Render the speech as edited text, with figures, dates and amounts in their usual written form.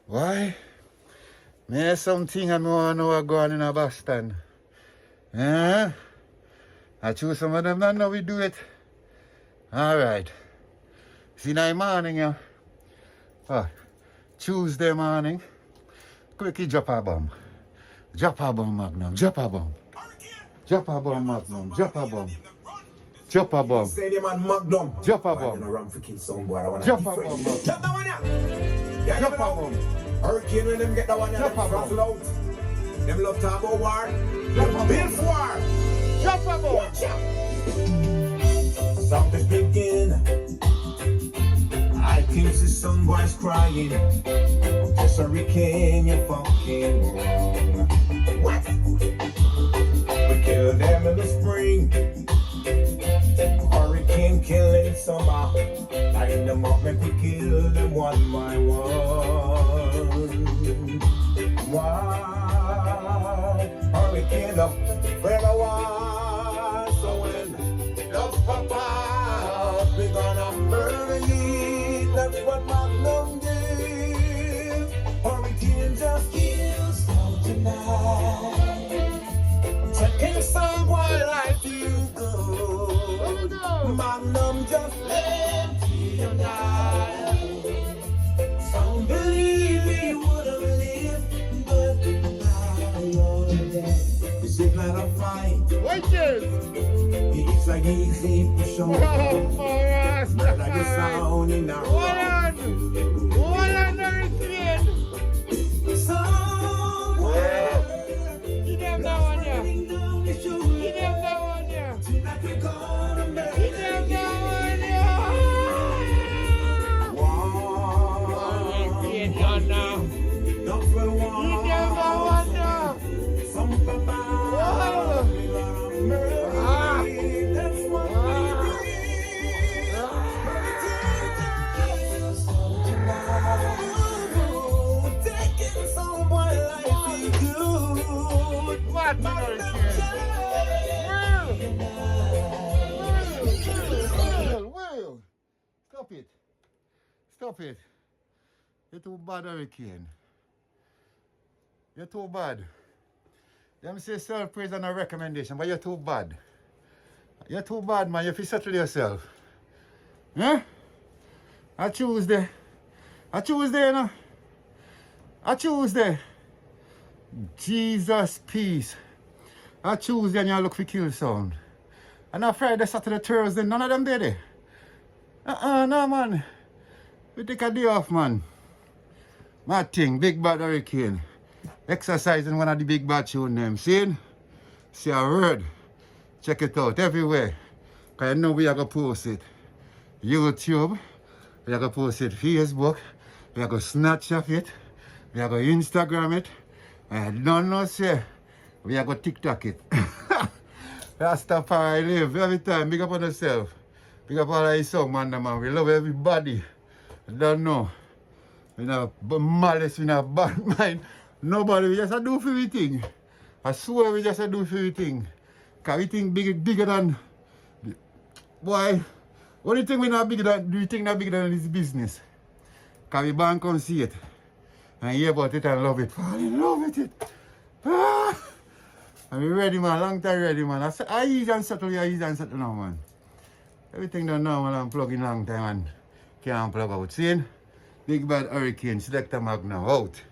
Why? There's something I know are going in a Boston. I choose some of them, not know we do it. Alright. See now morning, yeah. Tuesday morning. Quickly drop a bomb. Drop a bomb, Magnum. Drop a bomb. Drop a bomb, Magnum. Drop a bomb. Drop a bomb. Say them on Magnum. Drop a bomb. Drop a bomb. Drop that one, yeah. Drop a bomb. Hurricane when them get that one, yeah. Drop a bomb. Rattle out. Them love talk about war. Drop a bomb. Build for war. Drop a bomb. Watch out. Something's breaking. I can see some boys crying. Just a hurricane, you're fucking wrong. What? We killed them in the spring. Hurricane killing summer. Line them up, make we kill them one by one. Why? Hurricane up, forever one. So when love pop out, we gonna murder you. That's what Magnum did. Hurricane just kills down tonight. Taking some boy like you go. Magnum just let you die. Some believe he would have lived, but now you're dead. This is not a fight. Witches! It's like easy to show. Not like a sound in our What on hurricane? somewhere. Give them that one, yeah. Give them that one, yeah. Tonight we're gonna make Give them that one, yeah. Hurricane gone now. Don't feel Give them that one, yeah. some papa. We gonna murder. That's what we did. Taking someone like you good. What on hurricane? Will. Stop it. Stop it. You're too bad, hurricane. You're too bad. Them say self-praise and a recommendation, but you're too bad. You're too bad, man. You have to settle yourself. Huh? A Tuesday. A Tuesday, you know? A Tuesday. Jesus, peace. A Tuesday and you look for kill sound. And a Friday, Saturday, Thursday, none of them there. No, man. We take a day off, man. My thing, big bad hurricane. Exercising one of the big bad tune names. See? See a word. Check it out everywhere. Because you know we are going to post it. YouTube. We are going to post it Facebook. We are going to Snapchat it. We are going to Instagram it. And don't know say. We are going to TikTok it. Rastafari live every time. Big up on yourself. Big up all of song, man. We love everybody. You don't know. We have malice, we have bad mind. Nobody, we just do for everything. I swear we just do for everything. Because we think bigger than... Boy, only thing we not bigger than, do we think not bigger than this business. Because we born come see it. And hear about it and love it. Fall in love with it. And we ready, man. Long time ready, man. I easy and settle, now, man. Everything done now, man. I'm plugging long time and can't plug out. See? Big bad hurricane, Selector Magnum out.